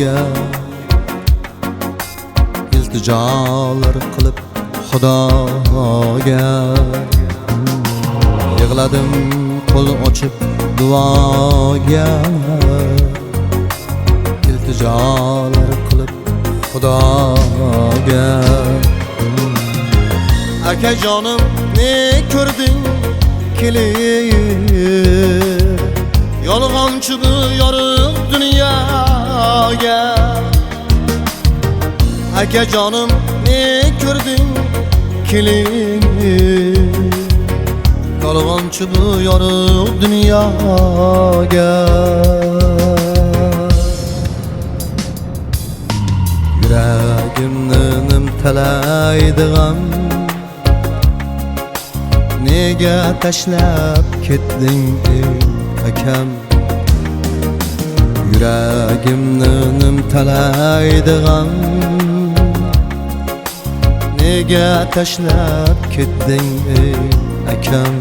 Xudoga iltijolar qilib Xudoga yig'ladim qo'l ochib duoga iltijolar qilib Xudoga akajonim ne ko'rding kelib yolg'onchi bu yorug' dunyoga akajonim ne ko'rding kelib yolg'onchi bu yorug' dunyoga yuragimni nimtalaydi g'am nega tashlab ketding ey akam yuragimni nimtalaydi g'am nega tashlab ketding ey akam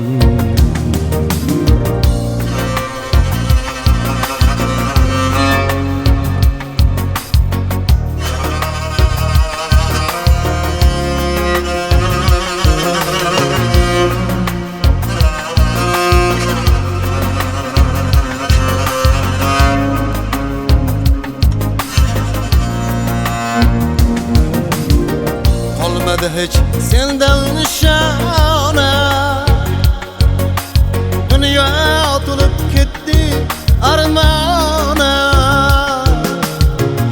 Qolmadi hech sendan nishona dunyo to'lib ketdi armona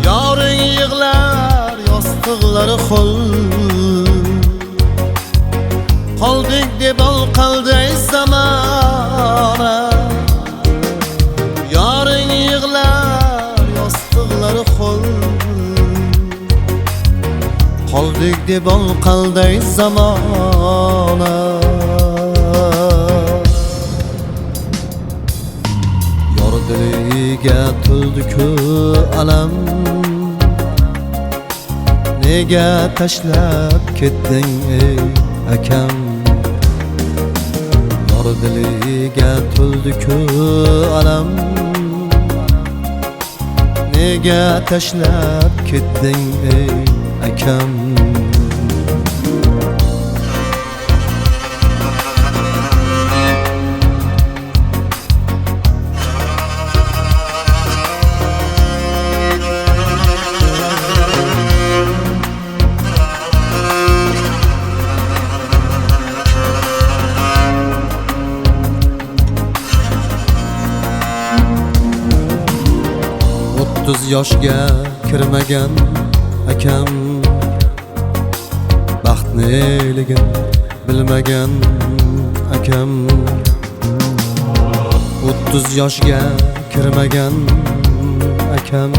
yoring yig'lar yostiqlari xol qoldik deb qalday zamona yoring yig'lar yostiqlari xol qoldik deb qalday zamona yor diliga to'ldi-ku alam nega tashlab ketding ey akam yor diliga to'ldi-ku alam nega tashlab ketding ey akam O'ttiz yoshga kirmagan akam baxt neligin bilmagan akam 30 yoshga kirmagan akam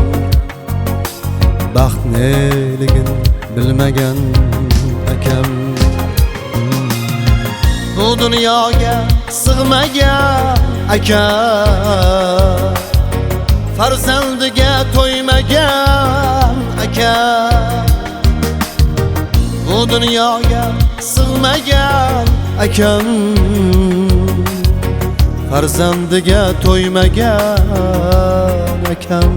baxt neligin bilmagan akam bu dunyoga sig'magan akam farzandiga to'ymagan akam bu dunyoga sig'magan akam farzandiga to'ymagan akam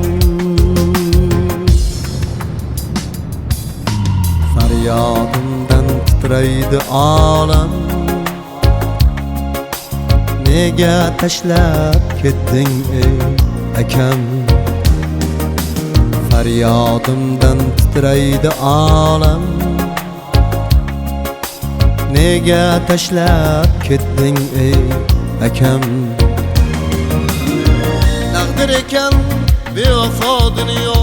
faryodimdan titraydi olam nega tashlab ketding ey akam faryodimdan titraydi olam nega tashlab ketding ey akam taqdir ekan bevafo dunyo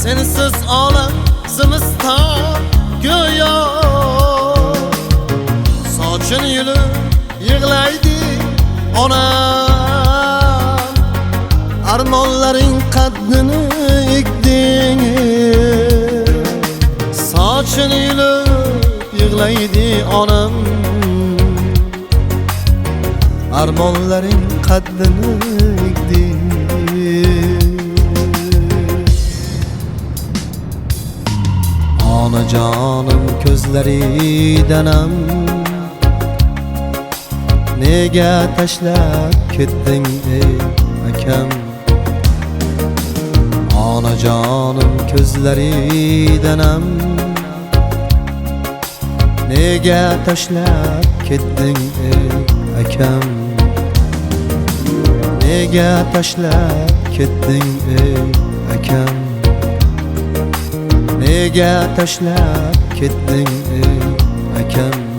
sensiz olam zimiston go'yo sochini yulib yig'laydi onam armonlaring qaddini ekding sochini yulib yig'laydi onam armonlaring qaddini ekdi onajonim ko'zlaridanam nega tashlab ketding ey akam onajonim ko'zlaridanam nega tashlab ketding ey akam, nega tashlab ketding ey akam, nega tashlab ketding ey akam.